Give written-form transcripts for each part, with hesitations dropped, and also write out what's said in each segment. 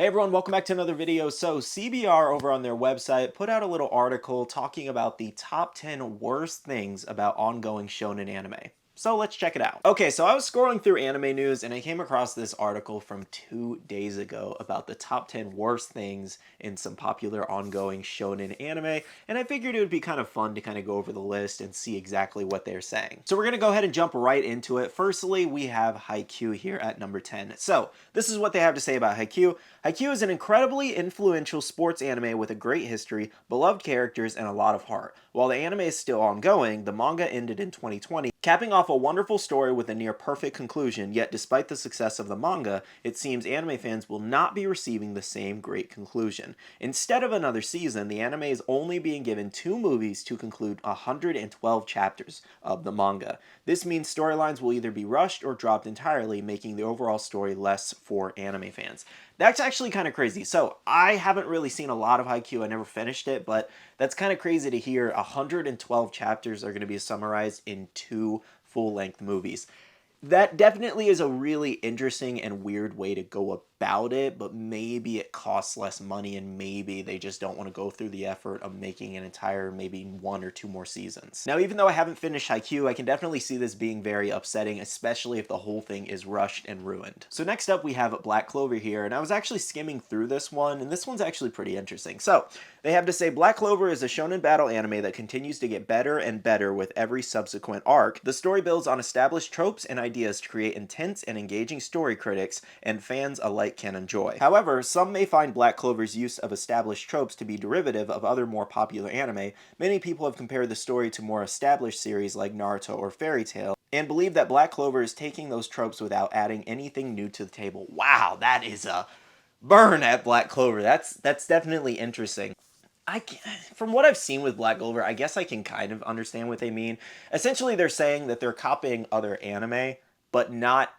Hey everyone, welcome back to another video. So CBR over on their website put out a little article talking about the top 10 worst things about ongoing shonen anime. So let's check it out. Okay, so I was scrolling through anime news and I came across this article from 2 days ago about the top 10 worst things in some popular ongoing shonen anime, and I figured it would be kind of fun to kind of go over the list and see exactly what they're saying. So we're going to go ahead and jump right into it. Firstly, we have Haikyuu here at number 10. So this is what they have to say about Haikyuu. Haikyuu is an incredibly influential sports anime with a great history, beloved characters, and a lot of heart. While the anime is still ongoing, the manga ended in 2020, capping off a wonderful story with a near perfect conclusion, yet despite the success of the manga, it seems anime fans will not be receiving the same great conclusion. Instead of another season, the anime is only being given 2 movies to conclude 112 chapters of the manga. This means storylines will either be rushed or dropped entirely, making the overall story less for anime fans. That's actually kind of crazy. So I haven't really seen a lot of Haikyuu. I never finished it, but that's kind of crazy to hear 112 chapters are going to be summarized in 2 full-length movies. That definitely is a really interesting and weird way to go about it, but maybe it costs less money and maybe they just don't want to go through the effort of making an entire maybe 1 or 2 more seasons. Now, even though I haven't finished Haikyuu, I can definitely see this being very upsetting, especially if the whole thing is rushed and ruined. So next up we have Black Clover here, and I was actually skimming through this one, and this one's actually pretty interesting. So they have to say Black Clover is a shonen battle anime that continues to get better and better with every subsequent arc. The story builds on established tropes and ideas to create intense and engaging story critics and fans alike can enjoy. However, some may find Black Clover's use of established tropes to be derivative of other more popular anime. Many people have compared the story to more established series like Naruto or Fairy Tail, and believe that Black Clover is taking those tropes without adding anything new to the table. Wow, that is a burn at Black Clover. That's definitely interesting. From what I've seen with Black Clover, I guess I can kind of understand what they mean. Essentially, they're saying that they're copying other anime, but not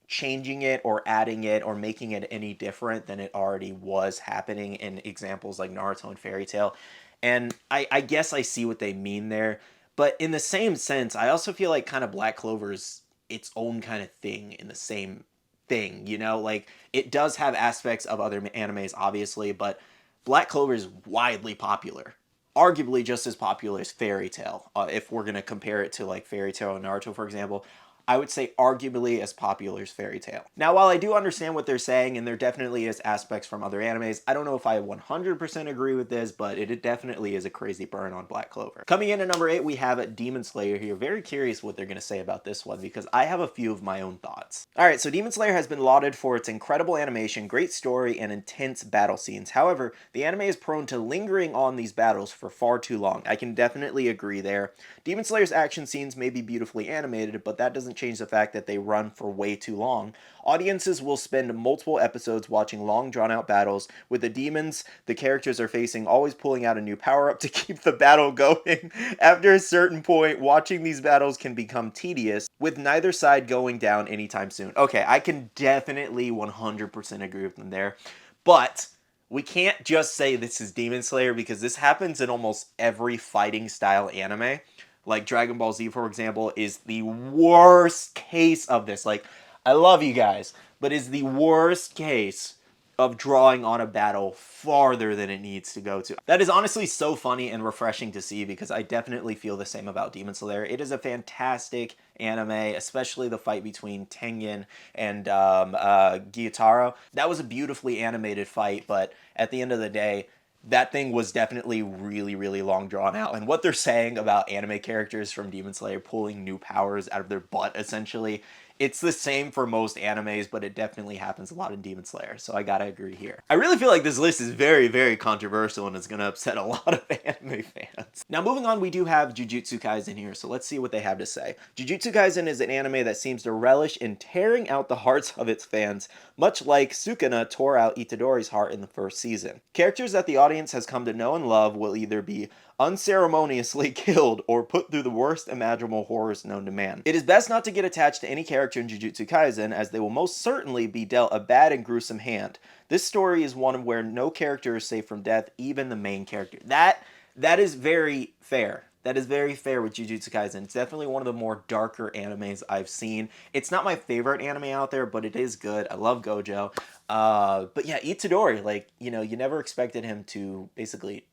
changing it or adding it or making it any different than it already was happening in examples like Naruto and Fairy Tail. And I guess I see what they mean there. But in the same sense, I also feel like kind of Black Clover's its own kind of thing in the same thing, you know? Like, it does have aspects of other animes, obviously, but Black Clover is widely popular. Arguably just as popular as Fairy Tail. If we're going to compare it to like Fairy Tail and Naruto, for example, I would say arguably as popular as Fairy Tail. Now, while I do understand what they're saying, and there definitely is aspects from other animes, I don't know if I 100% agree with this, but it definitely is a crazy burn on Black Clover. Coming in at number 8, we have Demon Slayer here. Very curious what they're going to say about this one, because I have a few of my own thoughts. Alright, so Demon Slayer has been lauded for its incredible animation, great story, and intense battle scenes. However, the anime is prone to lingering on these battles for far too long. I can definitely agree there. Demon Slayer's action scenes may be beautifully animated, but that doesn't change the fact that they run for way too long. Audiences will spend multiple episodes watching long drawn-out battles. With the demons the characters are facing always pulling out a new power-up to keep the battle going. After a certain point, watching these battles can become tedious, with neither side going down anytime soon. Okay, I can definitely 100% agree with them there, but we can't just say this is Demon Slayer because this happens in almost every fighting style anime. Like Dragon Ball Z, for example, is the worst case of this. Like, I love you guys, but is the worst case of drawing on a battle farther than it needs to go to. That is honestly so funny and refreshing to see because I definitely feel the same about Demon Slayer. It is a fantastic anime, especially the fight between Tengen and Gyutaro. That was a beautifully animated fight, but at the end of the day, that thing was definitely really, really long drawn out. And what they're saying about anime characters from Demon Slayer pulling new powers out of their butt, essentially, it's the same for most animes, but it definitely happens a lot in Demon Slayer, so I gotta agree here. I really feel like this list is very, very controversial and it's gonna upset a lot of anime fans. Now, moving on, we do have Jujutsu Kaisen here, so let's see what they have to say. Jujutsu Kaisen is an anime that seems to relish in tearing out the hearts of its fans, much like Sukuna tore out Itadori's heart in the first season. Characters that the audience has come to know and love will either be unceremoniously killed or put through the worst imaginable horrors known to man. It is best not to get attached to any character in Jujutsu Kaisen, as they will most certainly be dealt a bad and gruesome hand. This story is one where no character is safe from death, even the main character. That is very fair. That is very fair with Jujutsu Kaisen. It's definitely one of the more darker animes I've seen. It's not my favorite anime out there, but it is good. I love Gojo. But yeah, Itadori, like, you know, you never expected him to basically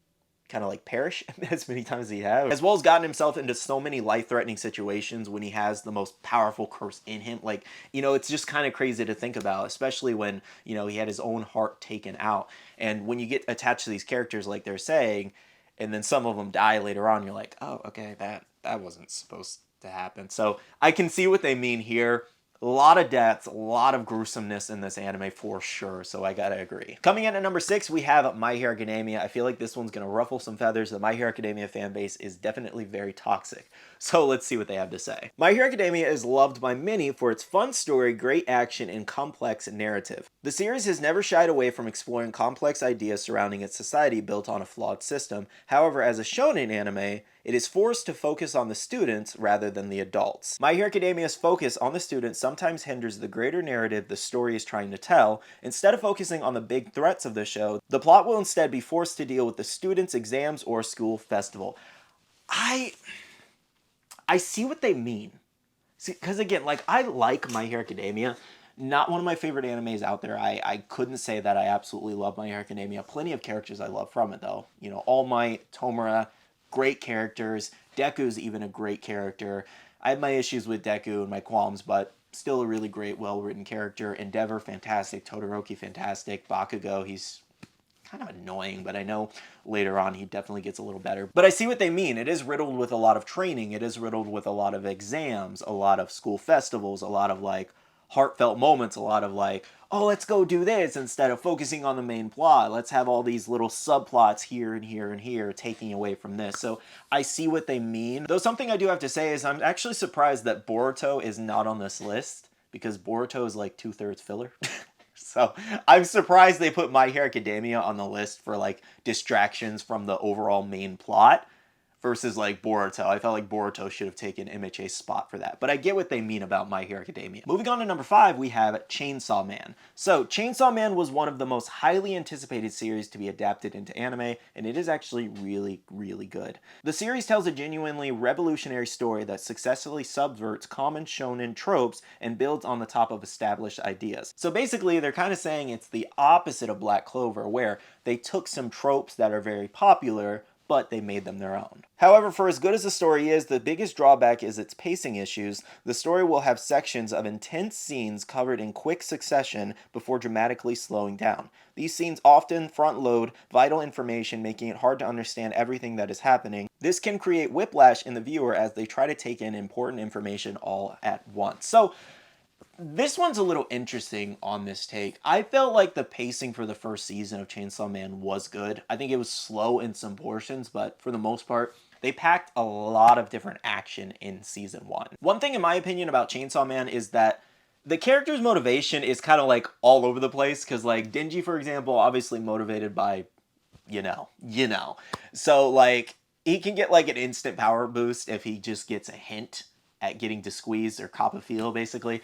kind of like perish as many times as he has, as well as gotten himself into so many life-threatening situations when he has the most powerful curse in him. Like, you know, it's just kind of crazy to think about, especially when, you know, he had his own heart taken out. And when you get attached to these characters, like they're saying, and then some of them die later on, you're like, oh, okay, that wasn't supposed to happen. So I can see what they mean here. A lot of deaths, a lot of gruesomeness in this anime for sure, so I gotta agree. Coming in at number 6, we have My Hero Academia. I feel like this one's gonna ruffle some feathers. The My Hero Academia fan base is definitely very toxic. So let's see what they have to say. My Hero Academia is loved by many for its fun story, great action, and complex narrative. The series has never shied away from exploring complex ideas surrounding its society built on a flawed system. However, as a shonen anime, it is forced to focus on the students rather than the adults. My Hero Academia's focus on the students sometimes hinders the greater narrative the story is trying to tell. Instead of focusing on the big threats of the show, the plot will instead be forced to deal with the students' exams or school festival. I see what they mean. Because again, like, I like My Hero Academia. Not one of my favorite animes out there. I couldn't say that I absolutely love My Hero Academia. Plenty of characters I love from it, though. You know, All Might, Tomura, great characters. Deku's even a great character. I have my issues with Deku and my qualms, but still a really great, well-written character. Endeavor, fantastic. Todoroki, fantastic. Bakugo, he's kind of annoying, but I know later on he definitely gets a little better. But I see what they mean. It is riddled with a lot of training. It is riddled with a lot of exams, a lot of school festivals, a lot of, like, heartfelt moments, a lot of, like, oh, let's go do this instead of focusing on the main plot. Let's have all these little subplots here and here and here taking away from this. So I see what they mean. Though something I do have to say is I'm actually surprised that Boruto is not on this list, because Boruto is like 2/3 filler. So I'm surprised they put My Hero Academia on the list for, like, distractions from the overall main plot versus, like, Boruto. I felt like Boruto should have taken MHA's spot for that. But I get what they mean about My Hero Academia. Moving on to number 5, we have Chainsaw Man. So Chainsaw Man was one of the most highly anticipated series to be adapted into anime, and it is actually really, really good. The series tells a genuinely revolutionary story that successfully subverts common shonen tropes and builds on the top of established ideas. So basically, they're kind of saying it's the opposite of Black Clover, where they took some tropes that are very popular, but they made them their own. However, for as good as the story is, the biggest drawback is its pacing issues. The story will have sections of intense scenes covered in quick succession before dramatically slowing down. These scenes often front-load vital information, making it hard to understand everything that is happening. This can create whiplash in the viewer as they try to take in important information all at once. So this one's a little interesting on this take. I felt like the pacing for the first season of Chainsaw Man was good. I think it was slow in some portions, but for the most part, they packed a lot of different action in season 1. One thing in my opinion about Chainsaw Man is that the character's motivation is kind of like all over the place, because like Denji, for example, obviously motivated by, you know. So like he can get like an instant power boost if he just gets a hint at getting to squeeze or cop a feel, basically.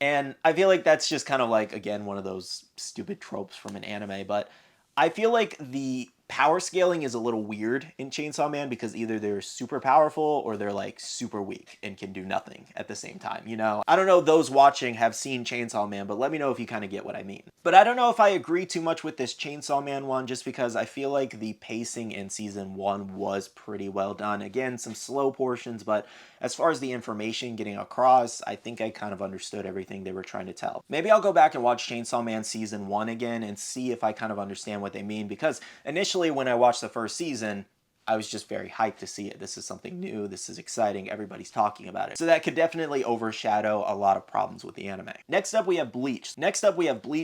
And I feel like that's just kind of like, again, one of those stupid tropes from an anime, but I feel like the power scaling is a little weird in Chainsaw Man, because either they're super powerful or they're like super weak and can do nothing at the same time, you know? I don't know, those watching have seen Chainsaw Man, but let me know if you kind of get what I mean. But I don't know if I agree too much with this Chainsaw Man one, just because I feel like the pacing in season 1 was pretty well done. Again, some slow portions, but as far as the information getting across, I think I kind of understood everything they were trying to tell. Maybe I'll go back and watch Chainsaw Man season 1 again and see if I kind of understand what they mean, because initially when I watched the first season, I was just very hyped to see it. This is something new. This is exciting. Everybody's talking about it. So that could definitely overshadow a lot of problems with the anime. Next up, we have Bleach.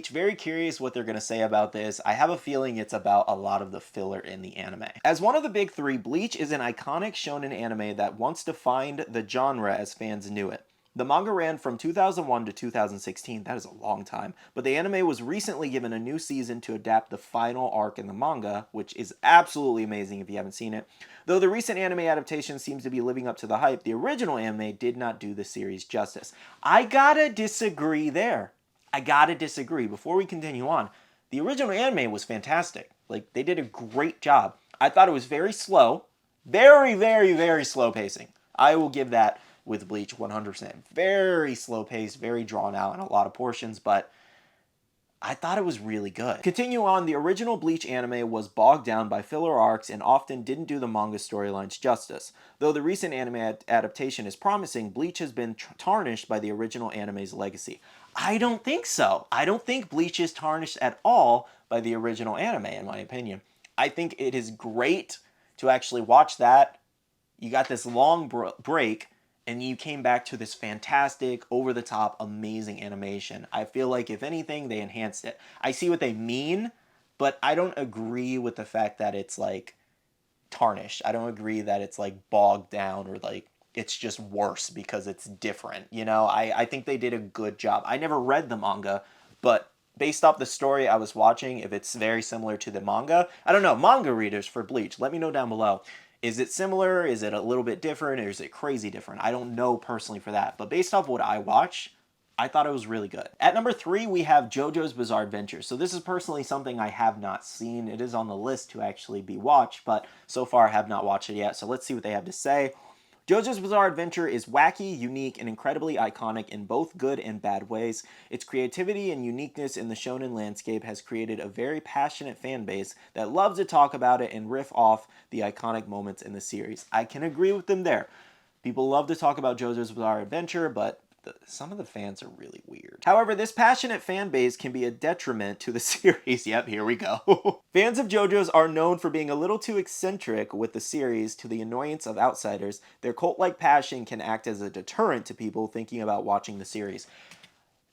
Very curious what they're going to say about this. I have a feeling it's about a lot of the filler in the anime. As one of the big three, Bleach is an iconic shonen anime that once defined the genre as fans knew it. The manga ran from 2001 to 2016, that is a long time, but the anime was recently given a new season to adapt the final arc in the manga, which is absolutely amazing if you haven't seen it. Though the recent anime adaptation seems to be living up to the hype, the original anime did not do the series justice. I gotta disagree there. Before we continue on. The original anime was fantastic. Like, they did a great job. I thought it was very slow, Very, very, very slow pacing. I will give that with Bleach 100%. Very slow paced, very drawn out in a lot of portions, but I thought it was really good. Continue on, the original Bleach anime was bogged down by filler arcs and often didn't do the manga storylines justice. Though the recent anime adaptation is promising, Bleach has been tarnished by the original anime's legacy. I don't think so. I don't think Bleach is tarnished at all by the original anime, in my opinion. I think it is great to actually watch that. You got this long break, and you came back to this fantastic, over-the-top, amazing animation. I feel like, if anything, they enhanced it. I see what they mean, but I don't agree with the fact that it's, like, tarnished. I don't agree that it's, like, bogged down or, like, it's just worse because it's different. You know, I think they did a good job. I never read the manga, but based off the story I was watching, if it's very similar to the manga, I don't know, manga readers for Bleach, let me know down below. Is it similar? Is it a little bit different? Or is it crazy different? I don't know personally for that. But based off what I watch, I thought it was really good. At number 3, we have JoJo's Bizarre Adventure. So this is personally something I have not seen. It is on the list to actually be watched, but so far I have not watched it yet. So let's see what they have to say. JoJo's Bizarre Adventure is wacky, unique, and incredibly iconic in both good and bad ways. Its creativity and uniqueness in the shonen landscape has created a very passionate fan base that loves to talk about it and riff off the iconic moments in the series. I can agree with them there. People love to talk about JoJo's Bizarre Adventure, but some of the fans are really weird. However, this passionate fan base can be a detriment to the series. Yep, here we go. Fans of JoJo's are known for being a little too eccentric with the series to the annoyance of outsiders. Their cult-like passion can act as a deterrent to people thinking about watching the series.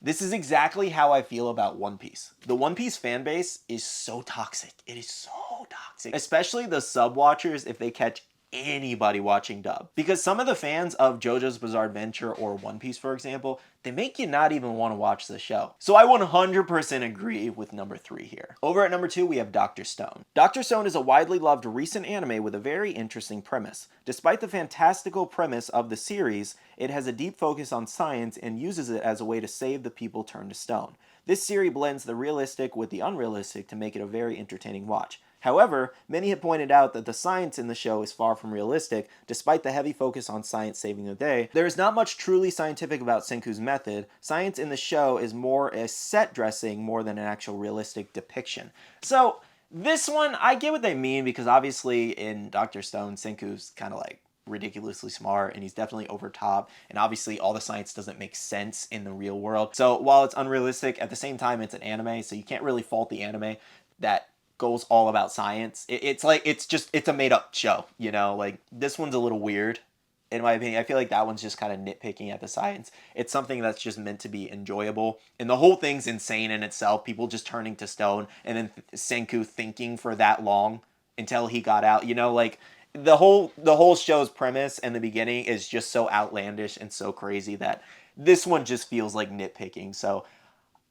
This is exactly how I feel about One Piece. The One Piece fan base is so toxic. It is so toxic. Especially the sub-watchers if they catch anybody watching dub. Because some of the fans of JoJo's Bizarre Adventure or One Piece, for example, they make you not even want to watch the show. So I 100% agree with number 3 here. Over at number 2, we have Dr. Stone. Dr. Stone is a widely loved recent anime with a very interesting premise. Despite the fantastical premise of the series, it has a deep focus on science and uses it as a way to save the people turned to stone. This series blends the realistic with the unrealistic to make it a very entertaining watch. However, many have pointed out that the science in the show is far from realistic, despite the heavy focus on science saving the day. There is not much truly scientific about Senku's method. Science in the show is more a set dressing more than an actual realistic depiction. So, this one, I get what they mean, because obviously in Dr. Stone, Senku's kind of like ridiculously smart, and he's definitely over top, and obviously all the science doesn't make sense in the real world. So while it's unrealistic, at the same time it's an anime, so you can't really fault the anime that goes all about science. It's like, it's a made-up show, you know? Like, this one's a little weird, in my opinion. I feel like that one's just kind of nitpicking at the science. It's something that's just meant to be enjoyable, and the whole thing's insane in itself. People just turning to stone, and then Senku thinking for that long until he got out, you know? Like, the whole show's premise in the beginning is just so outlandish and so crazy that this one just feels like nitpicking. So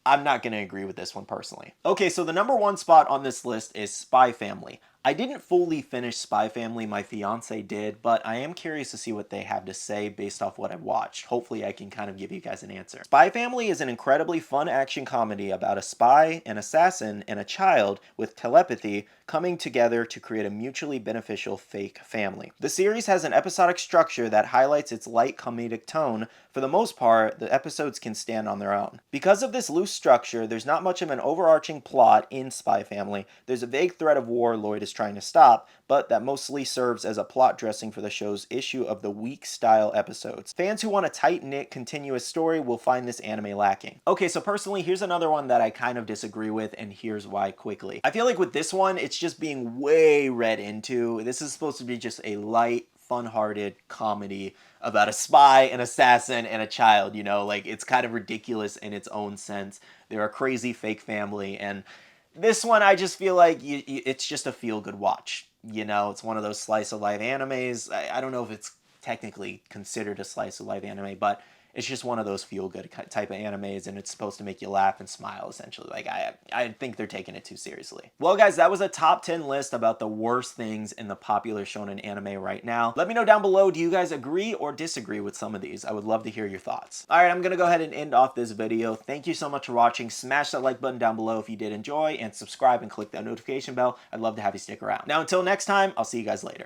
I'm not going to agree with this one personally. Okay, so the number 1 spot on this list is Spy Family. I didn't fully finish Spy Family, my fiance did, but I am curious to see what they have to say based off what I've watched. Hopefully I can kind of give you guys an answer. Spy Family is an incredibly fun action comedy about a spy, an assassin, and a child with telepathy coming together to create a mutually beneficial fake family. The series has an episodic structure that highlights its light comedic tone. For the most part, the episodes can stand on their own. Because of this loose structure, there's not much of an overarching plot in Spy Family. There's a vague threat of war Lloyd is trying to stop, but that mostly serves as a plot dressing for the show's issue of the weak style episodes. Fans who want a tight-knit, continuous story will find this anime lacking. Okay, so personally, here's another one that I kind of disagree with, and here's why quickly. I feel like with this one, it's just being way read into. This is supposed to be just a light, fun-hearted comedy about a spy, an assassin, and a child, you know? Like, it's kind of ridiculous in its own sense. They're a crazy fake family, and this one, I just feel like it's just a feel-good watch. You know, it's one of those slice-of-life animes. I don't know if it's technically considered a slice-of-life anime, but it's just one of those feel-good type of animes, and it's supposed to make you laugh and smile, essentially. Like, I think they're taking it too seriously. Well, guys, that was a top 10 list about the worst things in the popular shonen anime right now. Let me know down below, do you guys agree or disagree with some of these? I would love to hear your thoughts. All right, I'm gonna go ahead and end off this video. Thank you so much for watching. Smash that like button down below if you did enjoy, and subscribe and click that notification bell. I'd love to have you stick around. Now, until next time, I'll see you guys later.